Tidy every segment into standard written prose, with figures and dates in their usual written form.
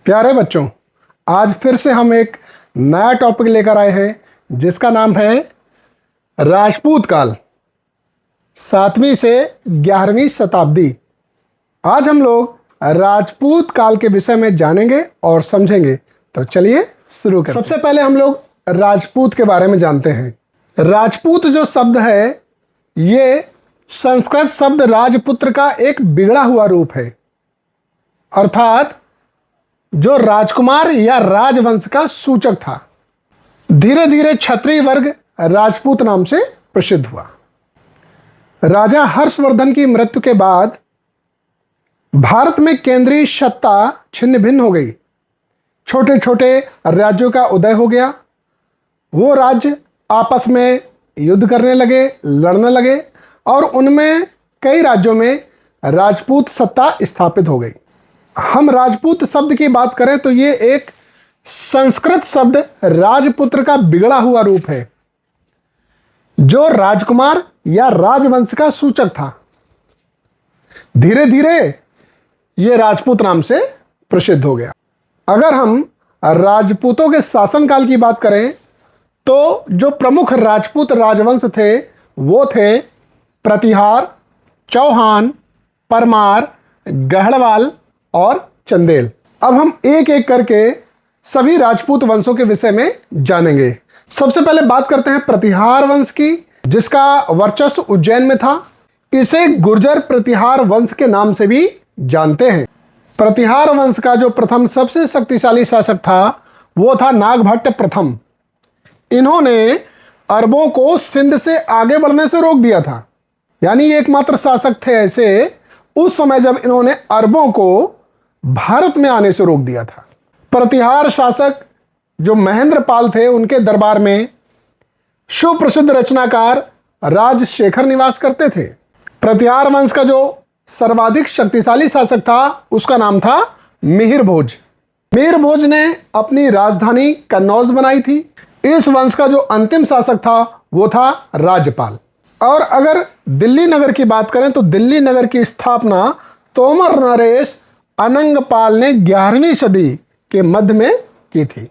प्यारे बच्चों, आज फिर से हम एक नया टॉपिक लेकर आए हैं जिसका नाम है राजपूत काल, 7वीं से 11वीं शताब्दी। आज हम लोग राजपूत काल के विषय में जानेंगे और समझेंगे। तो चलिए शुरू करें। सबसे पहले हम लोग राजपूत के बारे में जानते हैं। राजपूत जो शब्द है ये संस्कृत शब्द राजपुत्र का एक बिगड़ा हुआ रूप है, अर्थात जो राजकुमार या राजवंश का सूचक था। धीरे धीरे क्षत्रिय वर्ग राजपूत नाम से प्रसिद्ध हुआ। राजा हर्षवर्धन की मृत्यु के बाद भारत में केंद्रीय सत्ता छिन्न भिन्न हो गई। छोटे छोटे राज्यों का उदय हो गया। वो राज्य आपस में युद्ध करने लगे, लड़ने लगे और उनमें कई राज्यों में राजपूत सत्ता स्थापित हो गई। हम राजपूत शब्द की बात करें तो ये एक संस्कृत शब्द राजपुत्र का बिगड़ा हुआ रूप है जो राजकुमार या राजवंश का सूचक था। धीरे धीरे ये राजपूत नाम से प्रसिद्ध हो गया। अगर हम राजपूतों के शासनकाल की बात करें तो जो प्रमुख राजपूत राजवंश थे वो थे प्रतिहार, चौहान, परमार, गढ़वाल और चंदेल। अब हम एक एक करके सभी राजपूत वंशों के विषय में जानेंगे। सबसे पहले बात करते हैं प्रतिहार वंश की, जिसका वर्चस्व उज्जैन में था। इसे गुर्जर प्रतिहार वंश के नाम से भी जानते हैं। प्रतिहार वंश का जो प्रथम सबसे शक्तिशाली शासक था वो था नागभट्ट प्रथम। इन्होंने अरबों को सिंध से आगे बढ़ने से रोक दिया था। यानी एकमात्र शासक थे ऐसे उस समय जब इन्होंने अरबों को भारत में आने से रोक दिया था। प्रतिहार शासक जो महेंद्रपाल थे, उनके दरबार में सुप्रसिद्ध रचनाकार राजशेखर निवास करते थे। प्रतिहार वंश का जो सर्वाधिक शक्तिशाली शासक था उसका नाम था मिहिर भोज। मिहिर भोज ने अपनी राजधानी कन्नौज बनाई थी। इस वंश का जो अंतिम शासक था वो था राज्यपाल। और अगर दिल्ली नगर की बात करें तो दिल्ली नगर की स्थापना तोमर नरेश अनंगपाल ने 11वीं सदी के मध्य में की थी।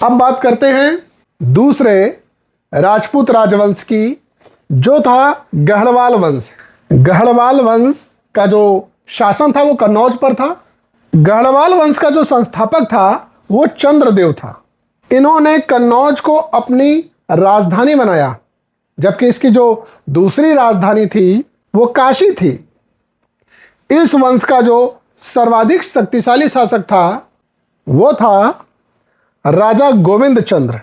अब बात करते हैं दूसरे राजपूत राजवंश की, जो था गढ़वाल वंश। गढ़वाल वंश का जो शासन था वो कन्नौज पर था। गढ़वाल वंश का जो संस्थापक था वो चंद्रदेव था। इन्होंने कन्नौज को अपनी राजधानी बनाया, जबकि इसकी जो दूसरी राजधानी थी वो काशी थी। इस वंश का जो सर्वाधिक शक्तिशाली शासक था वो था राजा गोविंद चंद्र,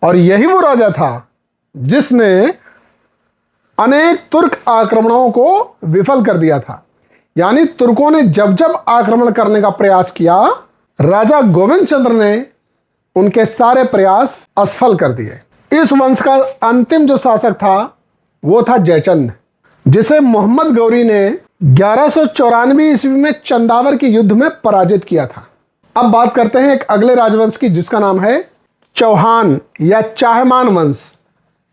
और यही वो राजा था जिसने अनेक तुर्क आक्रमणों को विफल कर दिया था। यानी तुर्कों ने जब जब आक्रमण करने का प्रयास किया, राजा गोविंद चंद्र ने उनके सारे प्रयास असफल कर दिए। इस वंश का अंतिम जो शासक था वो था जयचंद, जिसे मोहम्मद गौरी ने 1194 ईस्वी में चंदावर के युद्ध में पराजित किया था। अब बात करते हैं एक अगले राजवंश की, जिसका नाम है चौहान या चाहमान वंश,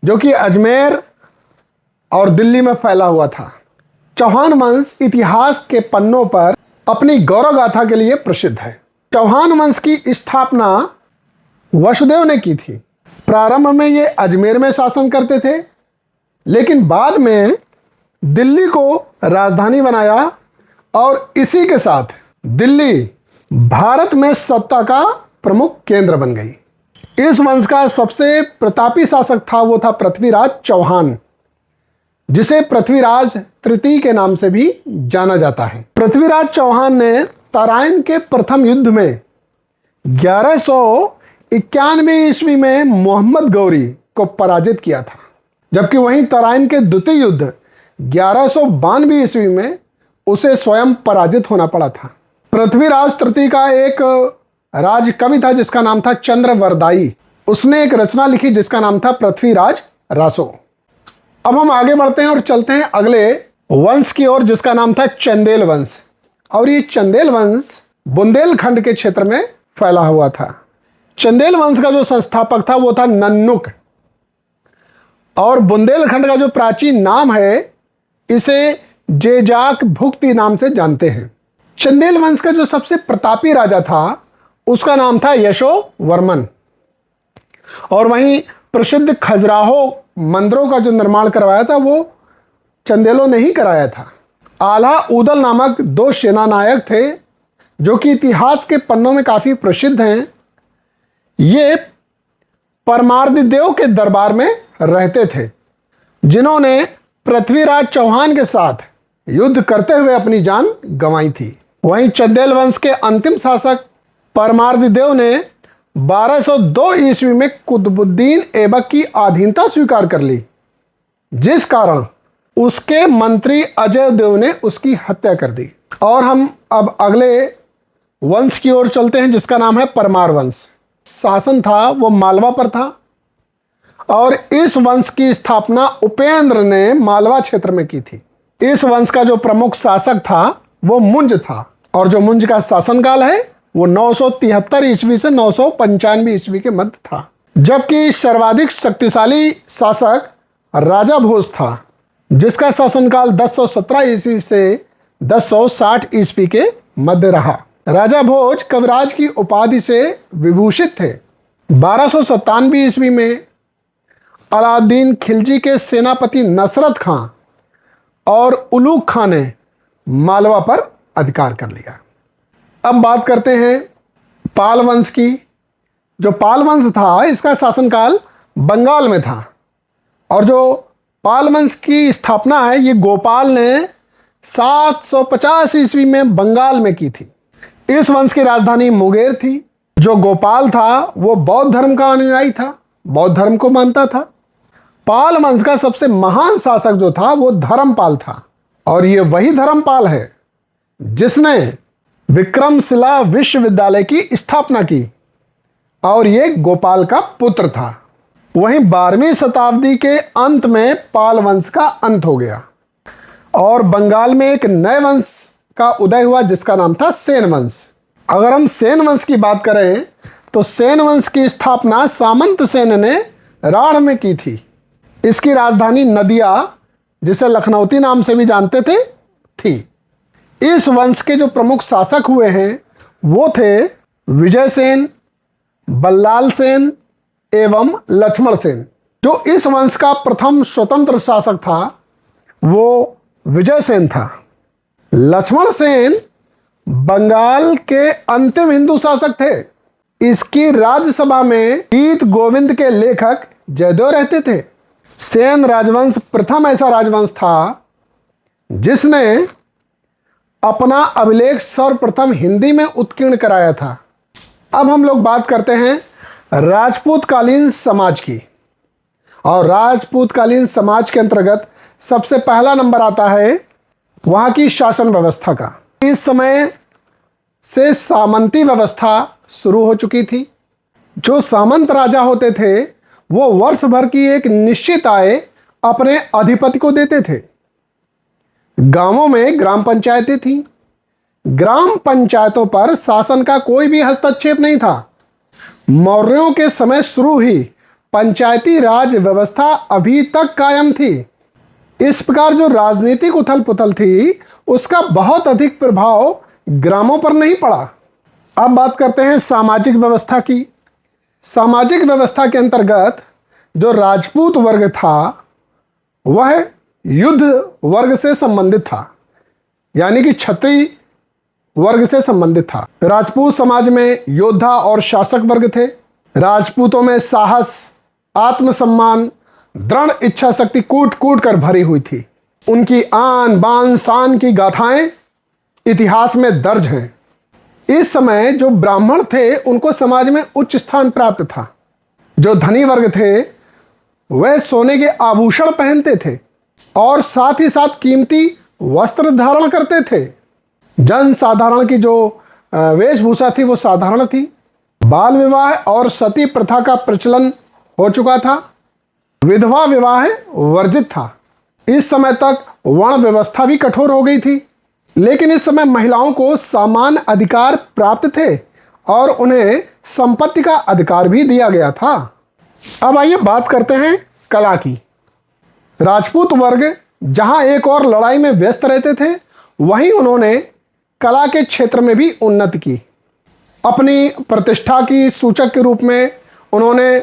जो कि अजमेर और दिल्ली में फैला हुआ था। चौहान वंश इतिहास के पन्नों पर अपनी गौरव गाथा के लिए प्रसिद्ध है। चौहान वंश की स्थापना वसुदेव ने की थी। प्रारंभ में ये अजमेर में शासन करते थे, लेकिन बाद में दिल्ली को राजधानी बनाया और इसी के साथ दिल्ली भारत में सत्ता का प्रमुख केंद्र बन गई। इस वंश का सबसे प्रतापी शासक था वो था पृथ्वीराज चौहान, जिसे पृथ्वीराज तृतीय के नाम से भी जाना जाता है। पृथ्वीराज चौहान ने तराइन के प्रथम युद्ध में 1191 ईस्वी में मोहम्मद गौरी को पराजित किया था, जबकि वहीं तराइन के द्वितीय युद्ध 1192 ईस्वी में उसे स्वयं पराजित होना पड़ा था। पृथ्वीराज तृतीय का एक राज कवि था जिसका नाम था चंद्रवरदाई। उसने एक रचना लिखी जिसका नाम था पृथ्वीराज रासो। अब हम आगे बढ़ते हैं और चलते हैं अगले वंश की ओर, जिसका नाम था चंदेल वंश। और ये चंदेल वंश बुंदेलखंड के क्षेत्र में फैला हुआ था। चंदेल वंश का जो संस्थापक था वो था नन्नुक, और बुंदेलखंड का जो प्राचीन नाम है इसे जेजाक भुक्ति नाम से जानते हैं। चंदेल वंश का जो सबसे प्रतापी राजा था उसका नाम था यशोवर्मन। और वहीं प्रसिद्ध खजुराहो मंदिरों का जो निर्माण करवाया था वो चंदेलों ने ही कराया था। आल्हा उदल नामक दो सेना नायक थे जो कि इतिहास के पन्नों में काफी प्रसिद्ध हैं। ये परमार्दिदेव के दरबार में रहते थे, जिन्होंने पृथ्वीराज चौहान के साथ युद्ध करते हुए अपनी जान गंवाई थी। वहीं चंदेल वंश के अंतिम शासक परमार्दिदेव ने 1202 ईस्वी में कुतुबुद्दीन ऐबक की अधीनता स्वीकार कर ली, जिस कारण उसके मंत्री अजय देव ने उसकी हत्या कर दी। और हम अब अगले वंश की ओर चलते हैं जिसका नाम है परमार वंश। शासन था वो मालवा पर था और इस वंश की स्थापना उपेंद्र ने मालवा क्षेत्र में की थी। इस वंश का जो प्रमुख शासक था वो मुंज था और जो मुंज का शासनकाल है वो 973 ईस्वी से 995 ईस्वी के मध्य था। जबकि सर्वाधिक शक्तिशाली शासक राजा भोज था, जिसका शासनकाल 1017 ईस्वी से 1060 ईस्वी के मध्य रहा। राजा भोज कविराज की उपाधि से विभूषित थे। 1297 ईस्वी में अलाउद्दीन खिलजी के सेनापति नसरत खां और उलूग खां ने मालवा पर अधिकार कर लिया। अब बात करते हैं पाल वंश की। जो पाल वंश था इसका शासनकाल बंगाल में था और जो पाल वंश की स्थापना है ये गोपाल ने 750 ईस्वी में बंगाल में की थी। इस वंश की राजधानी मुंगेर थी। जो गोपाल था वो बौद्ध धर्म का अनुयायी था, बौद्ध धर्म को मानता था। पाल वंश का सबसे महान शासक जो था वो धर्मपाल था और ये वही धर्मपाल है जिसने विक्रमशिला विश्वविद्यालय की स्थापना की और ये गोपाल का पुत्र था। वहीं 12वीं शताब्दी के अंत में पाल वंश का अंत हो गया और बंगाल में एक नए वंश का उदय हुआ जिसका नाम था सेन वंश। अगर हम सेन वंश की बात करें तो सेन वंश की स्थापना सामंत सेन ने राढ़ में की थी। इसकी राजधानी नदिया, जिसे लखनऊती नाम से भी जानते थे, थी। इस वंश के जो प्रमुख शासक हुए हैं वो थे विजय सेन, बल्लाल सेन एवं लक्ष्मण सेन। जो इस वंश का प्रथम स्वतंत्र शासक था वो विजय सेन था। लक्ष्मण सेन बंगाल के अंतिम हिंदू शासक थे। इसकी राज्यसभा में गीत गोविंद के लेखक जयदेव रहते थे। सेन राजवंश प्रथम ऐसा राजवंश था जिसने अपना अभिलेख सर्वप्रथम हिंदी में उत्कीर्ण कराया था। अब हम लोग बात करते हैं राजपूतकालीन समाज की और राजपूतकालीन समाज के अंतर्गत सबसे पहला नंबर आता है वहाँ की शासन व्यवस्था का। इस समय से सामंती व्यवस्था शुरू हो चुकी थी। जो सामंत राजा होते थे वो वर्ष भर की एक निश्चित आय अपने अधिपति को देते थे। गांवों में ग्राम पंचायतें थीं। ग्राम पंचायतों पर शासन का कोई भी हस्तक्षेप नहीं था। मौर्यों के समय शुरू ही पंचायती राज व्यवस्था अभी तक कायम थी। इस प्रकार जो राजनीतिक उथल पुथल थी उसका बहुत अधिक प्रभाव ग्रामों पर नहीं पड़ा। अब बात करते हैं सामाजिक व्यवस्था की। सामाजिक व्यवस्था के अंतर्गत जो राजपूत वर्ग था वह युद्ध वर्ग से संबंधित था, यानी कि क्षत्रिय वर्ग से संबंधित था। राजपूत समाज में योद्धा और शासक वर्ग थे। राजपूतों में साहस, आत्मसम्मान, दृढ़ इच्छा शक्ति कूट कूट कर भरी हुई थी। उनकी आन बान शान की गाथाएं इतिहास में दर्ज हैं। इस समय जो ब्राह्मण थे उनको समाज में उच्च स्थान प्राप्त था। जो धनी वर्ग थे वह सोने के आभूषण पहनते थे और साथ ही साथ कीमती वस्त्र धारण करते थे। जन साधारण की जो वेशभूषा थी वो साधारण थी। बाल विवाह और सती प्रथा का प्रचलन हो चुका था। विधवा विवाह वर्जित था। इस समय तक वर्ण व्यवस्था भी कठोर हो गई थी, लेकिन इस समय महिलाओं को समान अधिकार प्राप्त थे और उन्हें संपत्ति का अधिकार भी दिया गया था। अब आइए बात करते हैं कला की। राजपूत वर्ग जहां एक और लड़ाई में व्यस्त रहते थे, वहीं उन्होंने कला के क्षेत्र में भी उन्नति की। अपनी प्रतिष्ठा की सूचक के रूप में उन्होंने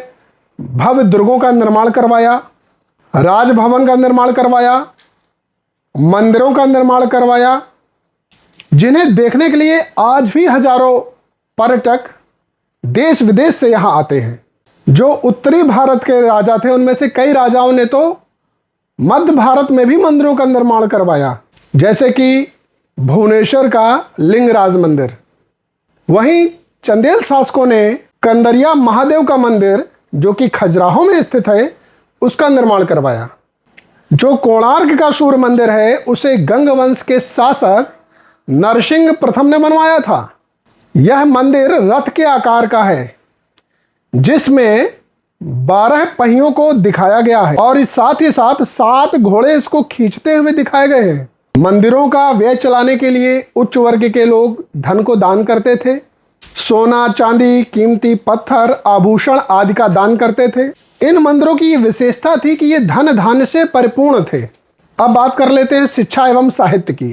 भव्य दुर्गों का निर्माण करवाया, राजभवन का निर्माण करवाया, मंदिरों का निर्माण करवाया, जिन्हें देखने के लिए आज भी हजारों पर्यटक देश विदेश से यहाँ आते हैं। जो उत्तरी भारत के राजा थे उनमें से कई राजाओं ने तो मध्य भारत में भी मंदिरों का निर्माण करवाया, जैसे कि भुवनेश्वर का लिंगराज मंदिर। वहीं चंदेल शासकों ने कंदरिया महादेव का मंदिर, जो कि खजुराहो में स्थित है, उसका निर्माण करवाया। जो कोणार्क का सूर्य मंदिर है उसे गंग वंश के शासक नरसिंह प्रथम ने बनवाया था। यह मंदिर रथ के आकार का है, जिसमें 12 पहियों को दिखाया गया है और इस साथ ही साथ 7 घोड़े इसको खींचते हुए दिखाए गए हैं। मंदिरों का व्यय चलाने के लिए उच्च वर्ग के लोग धन को दान करते थे। सोना, चांदी, कीमती पत्थर, आभूषण आदि का दान करते थे। इन मंदिरों की विशेषता थी कि ये धन धान्य से परिपूर्ण थे। अब बात कर लेते हैं शिक्षा एवं साहित्य की।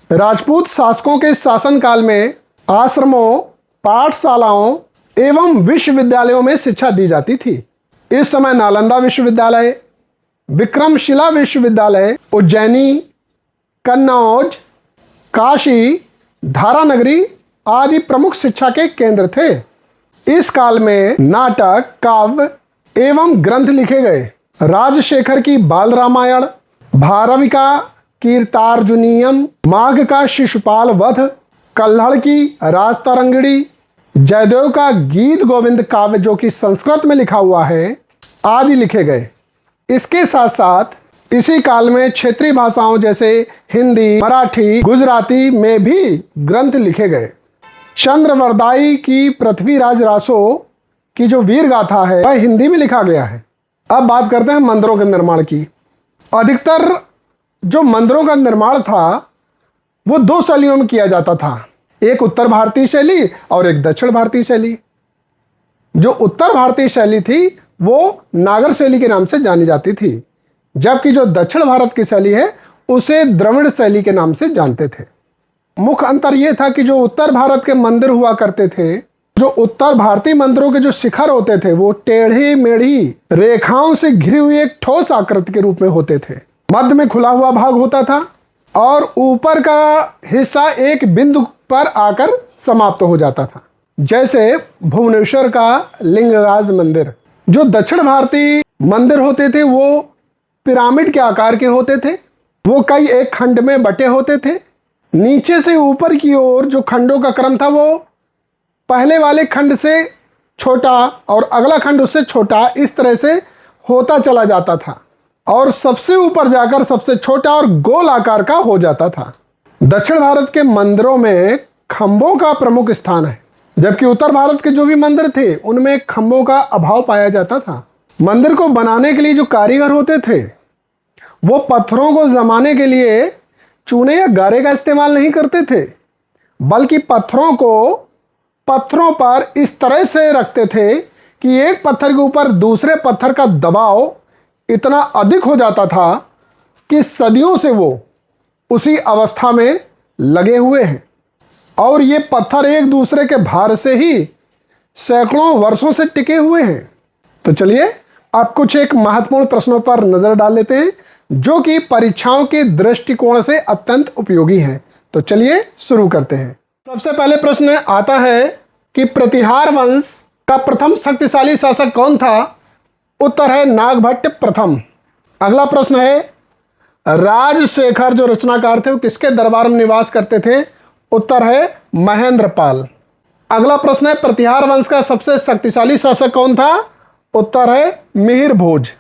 राजपूत शासकों के शासनकाल में आश्रमों, पाठशालाओं एवं विश्वविद्यालयों में शिक्षा दी जाती थी। इस समय नालंदा विश्वविद्यालय, विक्रमशिला विश्वविद्यालय, उज्जैनी, कन्नौज, काशी, धारानगरी आदि प्रमुख शिक्षा के केंद्र थे। इस काल में नाटक, काव्य एवं ग्रंथ लिखे गए। राजशेखर की बाल रामायण, भारवी का कीर्तार्जुनीयम, माघ का शिशुपाल वध, कल्हड़ की राजतरंगिणी, जयदेव का गीत गोविंद काव्य जो कि संस्कृत में लिखा हुआ है, आदि लिखे गए। इसके साथ साथ इसी काल में क्षेत्रीय भाषाओं जैसे हिंदी, मराठी, गुजराती में भी ग्रंथ लिखे गए। चंद्रवरदाई की पृथ्वीराज रासो की जो वीर गाथा है वह हिंदी में लिखा गया है। अब बात करते हैं मंदिरों के निर्माण की। अधिकतर जो मंदिरों का निर्माण था वो 2 शैलियों में किया जाता था, एक उत्तर भारतीय शैली और एक दक्षिण भारतीय शैली। जो उत्तर भारतीय शैली थी वो नागर शैली के नाम से जानी जाती थी, जबकि जो दक्षिण भारत की शैली है उसे द्रविड़ शैली के नाम से जानते थे। मुख्य अंतर यह था कि जो उत्तर भारत के मंदिर हुआ करते थे, जो उत्तर भारतीय मंदिरों के जो शिखर होते थे वो टेढ़ी मेढ़ी रेखाओं से घिरी हुई एक ठोस आकृति के रूप में होते थे। मध्य में खुला हुआ भाग होता था और ऊपर का हिस्सा एक बिंदु पर आकर समाप्त हो जाता था, जैसे भुवनेश्वर का लिंगराज मंदिर। जो दक्षिण भारतीय मंदिर होते थे वो पिरामिड के आकार के होते थे। वो कई एक खंड में बटे होते थे। नीचे से ऊपर की ओर जो खंडों का क्रम था वो पहले वाले खंड से छोटा और अगला खंड उससे छोटा, इस तरह से होता चला जाता था और सबसे ऊपर जाकर सबसे छोटा और गोल आकार का हो जाता था। दक्षिण भारत के मंदिरों में खंभों का प्रमुख स्थान है, जबकि उत्तर भारत के जो भी मंदिर थे उनमें खंभों का अभाव पाया जाता था। मंदिर को बनाने के लिए जो कारीगर होते थे वो पत्थरों को जमाने के लिए चूने या गारे का इस्तेमाल नहीं करते थे, बल्कि पत्थरों को पत्थरों पर इस तरह से रखते थे कि एक पत्थर के ऊपर दूसरे पत्थर का दबाव इतना अधिक हो जाता था कि सदियों से वो उसी अवस्था में लगे हुए हैं और ये पत्थर एक दूसरे के भार से ही सैकड़ों वर्षों से टिके हुए हैं। तो चलिए अब कुछ एक महत्वपूर्ण प्रश्नों पर नजर डाल लेते हैं जो कि परीक्षाओं के दृष्टिकोण से अत्यंत उपयोगी हैं। तो चलिए शुरू करते हैं। सबसे पहले प्रश्न आता है कि प्रतिहार वंश का प्रथम शक्तिशाली शासक कौन था? उत्तर है नागभट्ट प्रथम। अगला प्रश्न है राजशेखर जो रचनाकार थे वो किसके दरबार में निवास करते थे? उत्तर है महेंद्रपाल। अगला प्रश्न है प्रतिहार वंश का सबसे शक्तिशाली शासक कौन था? उत्तर है मिहिर भोज।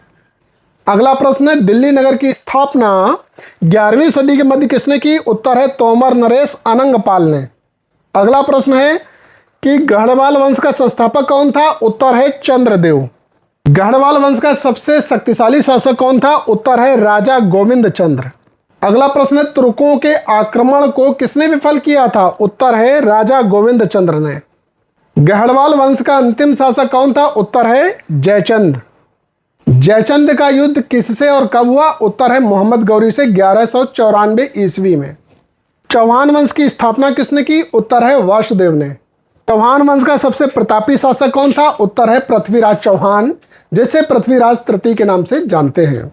अगला प्रश्न है दिल्ली नगर की स्थापना 11वीं सदी के मध्य किसने की? उत्तर है तोमर नरेश अनंगपाल ने। अगला प्रश्न है कि गढ़वाल वंश का संस्थापक कौन था? उत्तर है चंद्रदेव। गढ़वाल वंश का सबसे शक्तिशाली शासक कौन था? उत्तर है राजा गोविंद चंद्र। अगला प्रश्न है तुर्कों के आक्रमण को किसने विफल किया था? उत्तर है राजा गोविंद चंद्र ने। गढ़वाल वंश का अंतिम शासक कौन था? उत्तर है जयचंद। जयचंद का युद्ध किससे और कब हुआ? उत्तर है मोहम्मद गौरी से 1194 ईस्वी में। चौहान वंश की स्थापना किसने की? उत्तर है वासुदेव ने। चौहान वंश का सबसे प्रतापी शासक कौन था? उत्तर है पृथ्वीराज चौहान, जिसे पृथ्वीराज तृतीय के नाम से जानते हैं।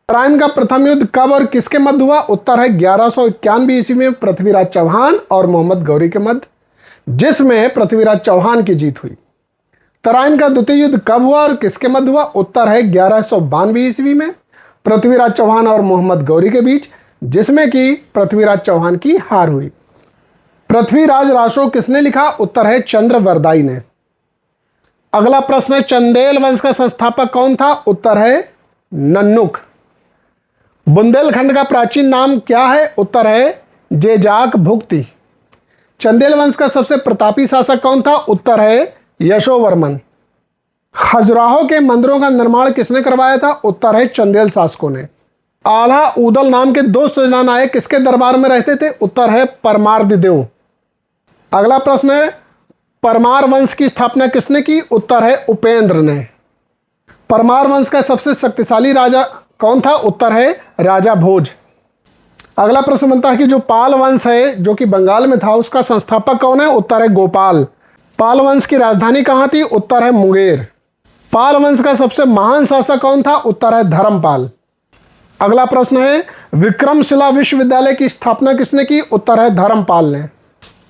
तराइन का प्रथम युद्ध कब और किसके मध्य हुआ? उत्तर है 1191 ईस्वी में पृथ्वीराज चौहान और मोहम्मद गौरी के मध्य, जिसमें पृथ्वीराज चौहान की जीत हुई। तराइन का द्वितीय युद्ध कब हुआ और किसके मध्य हुआ? उत्तर है 1192 ईस्वी में पृथ्वीराज चौहान और मोहम्मद गौरी के बीच, जिसमें कि पृथ्वीराज चौहान की हार हुई। पृथ्वीराज रासो किसने लिखा? उत्तर है चंद्रवरदाई ने। अगला प्रश्न है, चंदेल वंश का संस्थापक कौन था? उत्तर है नन्नुक। बुंदेलखंड का प्राचीन नाम क्या है? उत्तर है जेजाक भुक्ति। चंदेल वंश का सबसे प्रतापी शासक कौन था? उत्तर है यशोवर्मन। खजुराहो के मंदिरों का निर्माण किसने करवाया था? उत्तर है चंदेल शासकों ने। आल्हा उदल नाम के दो सेनानायक किसके दरबार में रहते थे? उत्तर है परमार्दिदेव। अगला प्रश्न है, परमार वंश की स्थापना किसने की? उत्तर है उपेंद्र ने। परमार वंश का सबसे शक्तिशाली राजा कौन था? उत्तर है राजा भोज। अगला प्रश्न बनता है कि जो पाल वंश है जो कि बंगाल में था, उसका संस्थापक कौन है? उत्तर है गोपाल। पाल वंश की राजधानी कहाँ थी? उत्तर है मुंगेर। पाल वंश का सबसे महान शासक कौन था? उत्तर है धर्मपाल। अगला प्रश्न है, विक्रमशिला विश्वविद्यालय की स्थापना किसने की? उत्तर है धर्मपाल ने।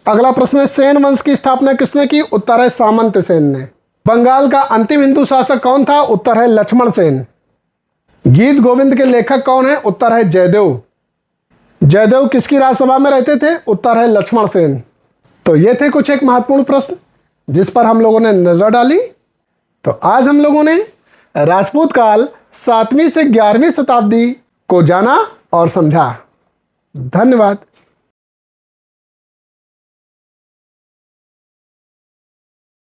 अगला प्रश्न है, सेन वंश की स्थापना किसने की? उत्तर है सामंत सेन ने। बंगाल का अंतिम हिंदू शासक कौन था? उत्तर है लक्ष्मण सेन। गीत गोविंद के लेखक कौन है? उत्तर है जयदेव। जयदेव किसकी राजसभा में रहते थे? उत्तर है लक्ष्मण सेन। तो ये थे कुछ एक महत्वपूर्ण प्रश्न जिस पर हम लोगों ने नजर डाली। तो आज हम लोगों ने राजपूत काल 7वीं से 11वीं शताब्दी को जाना और समझा। धन्यवाद।